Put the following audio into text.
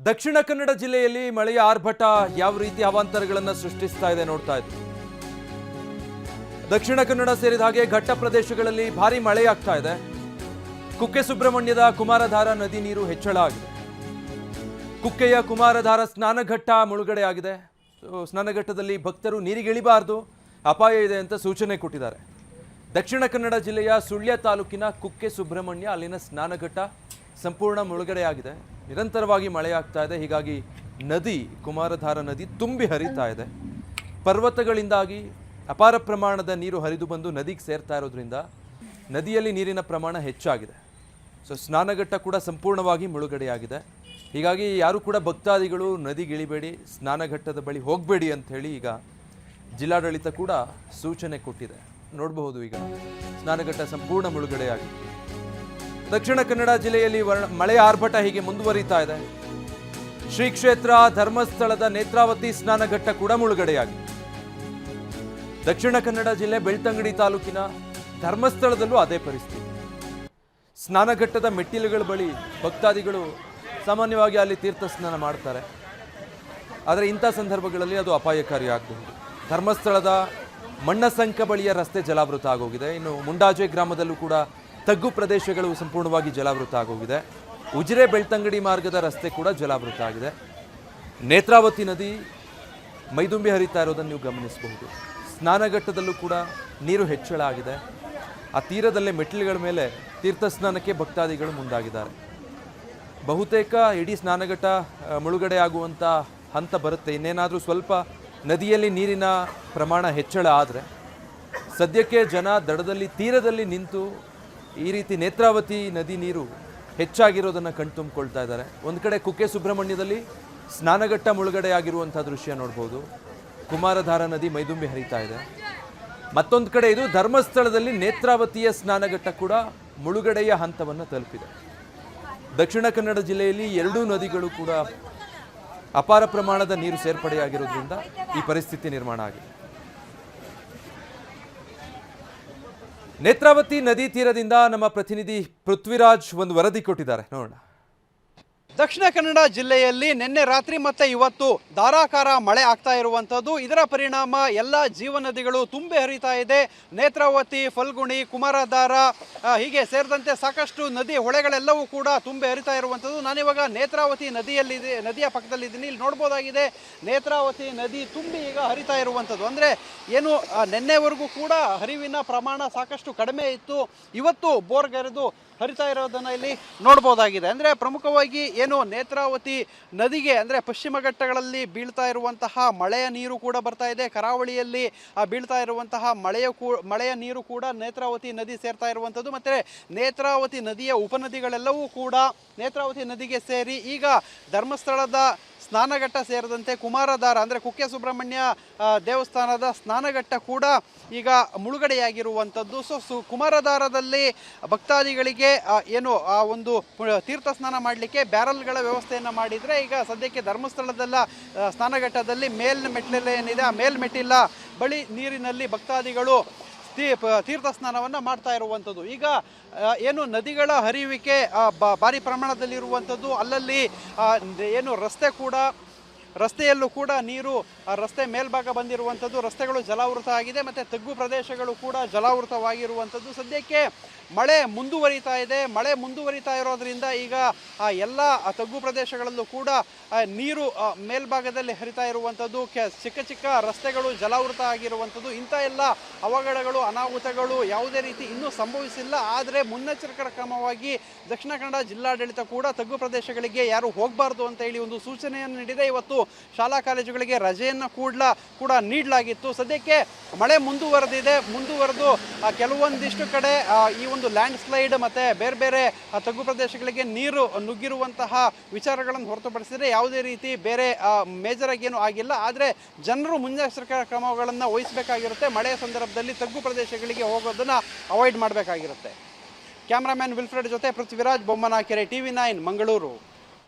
ದಕ್ಷಿಣ ಕನ್ನಡ ಜಿಲ್ಲೆಯಲ್ಲಿ ಮಳೆಯ ಆರ್ಭಟ ಯಾವ ರೀತಿ ಅವಾಂತರಗಳನ್ನು ಸೃಷ್ಟಿಸ್ತಾ ಇದೆ ನೋಡ್ತಾ ಇದ್ವಿ. ದಕ್ಷಿಣ ಕನ್ನಡ ಸೇರಿದ ಹಾಗೆ ಘಟ್ಟ ಪ್ರದೇಶಗಳಲ್ಲಿ ಭಾರಿ ಮಳೆಯಾಗ್ತಾ ಇದೆ. ಕುಕ್ಕೆ ಸುಬ್ರಹ್ಮಣ್ಯದ ಕುಮಾರಧಾರ ನದಿ ನೀರು ಹೆಚ್ಚಳ ಆಗಿದೆ. ಕುಕ್ಕೆಯ ಕುಮಾರಧಾರ ಸ್ನಾನಘಟ್ಟ ಮುಳುಗಡೆಯಾಗಿದೆ. ಸ್ನಾನಘಟ್ಟದಲ್ಲಿ ಭಕ್ತರು ನೀರಿಗಿಳಿಬಾರದು, ಅಪಾಯ ಇದೆ ಅಂತ ಸೂಚನೆ ಕೊಟ್ಟಿದ್ದಾರೆ. ದಕ್ಷಿಣ ಕನ್ನಡ ಜಿಲ್ಲೆಯ ಸುಳ್ಯ ತಾಲೂಕಿನ ಕುಕ್ಕೆ ಸುಬ್ರಹ್ಮಣ್ಯ ಅಲ್ಲಿನ ಸ್ನಾನಘಟ್ಟ ಸಂಪೂರ್ಣ ಮುಳುಗಡೆಯಾಗಿದೆ. ನಿರಂತರವಾಗಿ ಮಳೆಯಾಗ್ತಾ ಇದೆ. ಹೀಗಾಗಿ ನದಿ ಕುಮಾರಧಾರ ನದಿ ತುಂಬಿ ಹರಿತಾ ಇದೆ. ಪರ್ವತಗಳಿಂದಾಗಿ ಅಪಾರ ಪ್ರಮಾಣದ ನೀರು ಹರಿದು ಬಂದು ನದಿಗೆ ಸೇರ್ತಾ ಇರೋದ್ರಿಂದ ನದಿಯಲ್ಲಿ ನೀರಿನ ಪ್ರಮಾಣ ಹೆಚ್ಚಾಗಿದೆ. ಸ್ನಾನಘಟ್ಟ ಕೂಡ ಸಂಪೂರ್ಣವಾಗಿ ಮುಳುಗಡೆಯಾಗಿದೆ. ಹೀಗಾಗಿ ಯಾರು ಕೂಡ ಭಕ್ತಾದಿಗಳು ನದಿಗಿಳಿಬೇಡಿ, ಸ್ನಾನಘಟ್ಟದ ಬಳಿ ಹೋಗಬೇಡಿ ಅಂತ ಹೇಳಿ ಈಗ ಜಿಲ್ಲಾಡಳಿತ ಕೂಡ ಸೂಚನೆ ಕೊಟ್ಟಿದೆ. ನೋಡಬಹುದು ಈಗ ಸ್ನಾನಘಟ್ಟ ಸಂಪೂರ್ಣ ಮುಳುಗಡೆಯಾಗಿದೆ. ದಕ್ಷಿಣ ಕನ್ನಡ ಜಿಲ್ಲೆಯಲ್ಲಿ ಮಳೆಯ ಆರ್ಭಟ ಹೀಗೆ ಮುಂದುವರಿತಾ ಇದೆ. ಶ್ರೀ ಕ್ಷೇತ್ರ ಧರ್ಮಸ್ಥಳದ ನೇತ್ರಾವತಿ ಸ್ನಾನಘಟ್ಟ ಕೂಡ ಮುಳುಗಡೆಯಾಗಿದೆ. ದಕ್ಷಿಣ ಕನ್ನಡ ಜಿಲ್ಲೆ ಬೆಳ್ತಂಗಡಿ ತಾಲೂಕಿನ ಧರ್ಮಸ್ಥಳದಲ್ಲೂ ಅದೇ ಪರಿಸ್ಥಿತಿ. ಸ್ನಾನಘಟ್ಟದ ಮೆಟ್ಟಿಲುಗಳ ಬಳಿ ಭಕ್ತಾದಿಗಳು ಸಾಮಾನ್ಯವಾಗಿ ಅಲ್ಲಿ ತೀರ್ಥ ಸ್ನಾನ ಮಾಡ್ತಾರೆ. ಆದರೆ ಇಂಥ ಸಂದರ್ಭಗಳಲ್ಲಿ ಅದು ಅಪಾಯಕಾರಿಯಾಗಬಹುದು. ಧರ್ಮಸ್ಥಳದ ಮಣ್ಣಸಂಕ ಬಳಿಯ ರಸ್ತೆ ಜಲಾವೃತ ಆಗೋಗಿದೆ. ಇನ್ನು ಮುಂಡಾಜೆ ಗ್ರಾಮದಲ್ಲೂ ಕೂಡ ತಗ್ಗು ಪ್ರದೇಶಗಳು ಸಂಪೂರ್ಣವಾಗಿ ಜಲಾವೃತ ಆಗೋಗಿದೆ. ಉಜಿರೆ ಬೆಳ್ತಂಗಡಿ ಮಾರ್ಗದ ರಸ್ತೆ ಕೂಡ ಜಲಾವೃತ ಆಗಿದೆ. ನೇತ್ರಾವತಿ ನದಿ ಮೈದುಂಬಿ ಹರಿತಾ ಇರೋದನ್ನು ನೀವು ಗಮನಿಸಬಹುದು. ಸ್ನಾನಘಟ್ಟದಲ್ಲೂ ಕೂಡ ನೀರು ಹೆಚ್ಚಳ ಆಗಿದೆ. ಆ ತೀರದಲ್ಲೇ ಮೆಟ್ಟಿಲುಗಳ ಮೇಲೆ ತೀರ್ಥ ಸ್ನಾನಕ್ಕೆ ಭಕ್ತಾದಿಗಳು ಮುಂದಾಗಿದ್ದಾರೆ. ಬಹುತೇಕ ಇಡೀ ಸ್ನಾನಘಟ್ಟ ಮುಳುಗಡೆ ಆಗುವಂಥ ಹಂತ ಬರುತ್ತೆ. ಇನ್ನೇನಾದರೂ ಸ್ವಲ್ಪ ನದಿಯಲ್ಲಿ ನೀರಿನ ಪ್ರಮಾಣ ಹೆಚ್ಚಳ ಆದರೆ ಸದ್ಯಕ್ಕೆ ಜನ ದಡದಲ್ಲಿ ತೀರದಲ್ಲಿ ನಿಂತು ಈ ರೀತಿ ನೇತ್ರಾವತಿ ನದಿ ನೀರು ಹೆಚ್ಚಾಗಿರೋದನ್ನು ಕಣ್ತುಂಬಿಕೊಳ್ತಾ ಇದ್ದಾರೆ. ಒಂದು ಕಡೆ ಕುಕ್ಕೆ ಸುಬ್ರಹ್ಮಣ್ಯದಲ್ಲಿ ಸ್ನಾನಘಟ್ಟ ಮುಳುಗಡೆಯಾಗಿರುವಂಥ ದೃಶ್ಯ ನೋಡ್ಬೋದು. ಕುಮಾರಧಾರ ನದಿ ಮೈದುಂಬಿ ಹರಿತಾ ಇದೆ. ಮತ್ತೊಂದು ಕಡೆ ಇದು ಧರ್ಮಸ್ಥಳದಲ್ಲಿ ನೇತ್ರಾವತಿಯ ಸ್ನಾನಘಟ್ಟ ಕೂಡ ಮುಳುಗಡೆಯ ಹಂತವನ್ನು ತಲುಪಿದೆ. ದಕ್ಷಿಣ ಕನ್ನಡ ಜಿಲ್ಲೆಯಲ್ಲಿ ಎರಡೂ ನದಿಗಳು ಕೂಡ ಅಪಾರ ಪ್ರಮಾಣದ ನೀರು ಸೇರ್ಪಡೆಯಾಗಿರೋದ್ರಿಂದ ಈ ಪರಿಸ್ಥಿತಿ ನಿರ್ಮಾಣ ಆಗಿದೆ. ನೇತ್ರಾವತಿ ನದಿ ತೀರದಿಂದ ನಮ್ಮ ಪ್ರತಿನಿಧಿ ಪೃಥ್ವಿರಾಜ್ ಒಂದು ವರದಿ ಕೊಟ್ಟಿದ್ದಾರೆ, ನೋಡೋಣ. ದಕ್ಷಿಣ ಕನ್ನಡ ಜಿಲ್ಲೆಯಲ್ಲಿ ನಿನ್ನೆ ರಾತ್ರಿ ಮತ್ತು ಇವತ್ತು ಧಾರಾಕಾರ ಮಳೆ ಆಗ್ತಾ ಇರುವಂಥದ್ದು. ಇದರ ಪರಿಣಾಮ ಎಲ್ಲ ಜೀವನದಿಗಳು ತುಂಬಿ ಹರಿತಾ ಇದೆ. ನೇತ್ರಾವತಿ, ಫಲ್ಗುಣಿ, ಕುಮಾರಧಾರ ಹೀಗೆ ಸೇರಿದಂತೆ ಸಾಕಷ್ಟು ನದಿ ಹೊಳೆಗಳೆಲ್ಲವೂ ಕೂಡ ತುಂಬಿ ಹರಿತಾ ಇರುವಂಥದ್ದು. ನಾನಿವಾಗ ನೇತ್ರಾವತಿ ನದಿಯ ಪಕ್ಕದಲ್ಲಿದ್ದೀನಿ. ಇಲ್ಲಿ ನೋಡ್ಬೋದಾಗಿದೆ ನೇತ್ರಾವತಿ ನದಿ ತುಂಬಿ ಈಗ ಹರಿತಾ ಇರುವಂಥದ್ದು. ಅಂದರೆ ಏನು ನಿನ್ನೆವರೆಗೂ ಕೂಡ ಹರಿವಿನ ಪ್ರಮಾಣ ಸಾಕಷ್ಟು ಕಡಿಮೆ ಇತ್ತು. ಇವತ್ತು ಬೋರ್ಗರೆದು ಹರಿತಾ ಇರೋದನ್ನು ಇಲ್ಲಿ ನೋಡ್ಬೋದಾಗಿದೆ. ಅಂದರೆ ಪ್ರಮುಖವಾಗಿ ಏನು ನೇತ್ರಾವತಿ ನದಿಗೆ ಅಂದರೆ ಪಶ್ಚಿಮ ಘಟ್ಟಗಳಲ್ಲಿ ಬೀಳ್ತಾ ಇರುವಂತಹ ಮಳೆಯ ನೀರು ಕೂಡ ಬರ್ತಾ ಇದೆ. ಕರಾವಳಿಯಲ್ಲಿ ಬೀಳ್ತಾ ಇರುವಂತಹ ಮಳೆಯ ನೀರು ಕೂಡ ನೇತ್ರಾವತಿ ನದಿ ಸೇರ್ತಾ ಇರುವಂಥದ್ದು. ಮತ್ತು ನೇತ್ರಾವತಿ ನದಿಯ ಉಪನದಿಗಳೆಲ್ಲವೂ ಕೂಡ ನೇತ್ರಾವತಿ ನದಿಗೆ ಸೇರಿ ಈಗ ಧರ್ಮಸ್ಥಳದ ಸ್ನಾನಘಟ್ಟ ಸೇರಿದಂತೆ ಕುಮಾರಧಾರ ಅಂದರೆ ಕುಕ್ಕೆ ಸುಬ್ರಹ್ಮಣ್ಯ ದೇವಸ್ಥಾನದ ಸ್ನಾನಘಟ್ಟ ಕೂಡ ಈಗ ಮುಳುಗಡೆಯಾಗಿರುವಂಥದ್ದು. ಕುಮಾರಧಾರದಲ್ಲಿ ಭಕ್ತಾದಿಗಳಿಗೆ ಏನು ಆ ಒಂದು ತೀರ್ಥ ಸ್ನಾನ ಮಾಡಲಿಕ್ಕೆ ಬ್ಯಾರಲ್ಗಳ ವ್ಯವಸ್ಥೆಯನ್ನು ಮಾಡಿದರೆ, ಈಗ ಸದ್ಯಕ್ಕೆ ಧರ್ಮಸ್ಥಳದಲ್ಲ ಸ್ನಾನಘಟ್ಟದಲ್ಲಿ ಮೇಲ್ಮೆಟ್ಟಿಲ ಏನಿದೆ ಆ ಮೇಲ್ಮೆಟ್ಟಿಲ ಬಳಿ ನೀರಿನಲ್ಲಿ ಭಕ್ತಾದಿಗಳು ತೀರ್ಥ ಸ್ನಾನವನ್ನು ಮಾಡ್ತಾ ಇರುವಂಥದ್ದು. ಈಗ ಏನು ನದಿಗಳ ಹರಿವಿಕೆ ಭಾರಿ ಪ್ರಮಾಣದಲ್ಲಿರುವಂಥದ್ದು. ಅಲ್ಲಲ್ಲಿ ಏನು ರಸ್ತೆಯಲ್ಲೂ ಕೂಡ ನೀರು ರಸ್ತೆ ಮೇಲ್ಭಾಗ ಬಂದಿರುವಂಥದ್ದು. ರಸ್ತೆಗಳು ಜಲಾವೃತ ಆಗಿದೆ ಮತ್ತು ತಗ್ಗು ಪ್ರದೇಶಗಳು ಕೂಡ ಜಲಾವೃತವಾಗಿರುವಂಥದ್ದು. ಸದ್ಯಕ್ಕೆ ಮಳೆ ಮುಂದುವರಿತಾ ಇದೆ. ಮಳೆ ಮುಂದುವರಿತಾ ಇರೋದ್ರಿಂದ ಈಗ ಎಲ್ಲ ತಗ್ಗು ಪ್ರದೇಶಗಳಲ್ಲೂ ಕೂಡ ನೀರು ಮೇಲ್ಭಾಗದಲ್ಲಿ ಹರಿತಾ ಇರುವಂಥದ್ದು. ಚಿಕ್ಕ ಚಿಕ್ಕ ರಸ್ತೆಗಳು ಜಲಾವೃತ ಆಗಿರುವಂಥದ್ದು. ಇಂಥ ಎಲ್ಲ ಅವಘಡಗಳು, ಅನಾಹುತಗಳು ಯಾವುದೇ ರೀತಿ ಇನ್ನೂ ಸಂಭವಿಸಿಲ್ಲ. ಆದರೆ ಮುನ್ನೆಚ್ಚರಿಕಾ ಕ್ರಮವಾಗಿ ದಕ್ಷಿಣ ಕನ್ನಡ ಜಿಲ್ಲಾಡಳಿತ ಕೂಡ ತಗ್ಗು ಪ್ರದೇಶಗಳಿಗೆ ಯಾರು ಹೋಗಬಾರ್ದು ಅಂತ ಹೇಳಿ ಒಂದು ಸೂಚನೆಯನ್ನು ನೀಡಿದೆ. ಇವತ್ತು ಶಾಲಾ ಕಾಲೇಜುಗಳಿಗೆ ರಜೆಯನ್ನು ಕೂಡ ನೀಡಲಾಗಿತ್ತು. ಸದ್ಯಕ್ಕೆ ಮಳೆ ಮುಂದುವರೆದು ಕೆಲವೊಂದಿಷ್ಟು ಕಡೆ ಈ ಒಂದು ಲ್ಯಾಂಡ್ ಸ್ಲೈಡ್ ಮತ್ತು ಬೇರೆ ಬೇರೆ ತಗ್ಗು ಪ್ರದೇಶಗಳಿಗೆ ನೀರು ನುಗ್ಗಿರುವಂತಹ ವಿಚಾರಗಳನ್ನು ಹೊರತುಪಡಿಸಿದರೆ ಯಾವುದೇ ರೀತಿ ಬೇರೆ ಮೇಜರ್ ಆಗಿ ಏನೂ ಆಗಿಲ್ಲ. ಆದರೆ ಜನರು ಮುನ್ನೆಚ್ಚರಿಕಾ ಕ್ರಮಗಳನ್ನು ವಹಿಸಬೇಕಾಗಿರುತ್ತೆ. ಮಳೆಯ ಸಂದರ್ಭದಲ್ಲಿ ತಗ್ಗು ಪ್ರದೇಶಗಳಿಗೆ ಹೋಗೋದನ್ನು ಅವಾಯ್ಡ್ ಮಾಡಬೇಕಾಗಿರುತ್ತೆ. ಕ್ಯಾಮ್ರಾಮ್ಯಾನ್ ವಿಲ್ಫ್ರೆಡ್ ಜೊತೆ ಪೃಥ್ವಿರಾಜ್ ಬೊಮ್ಮನಕೆರೆ, TV9 ಮಂಗಳೂರು.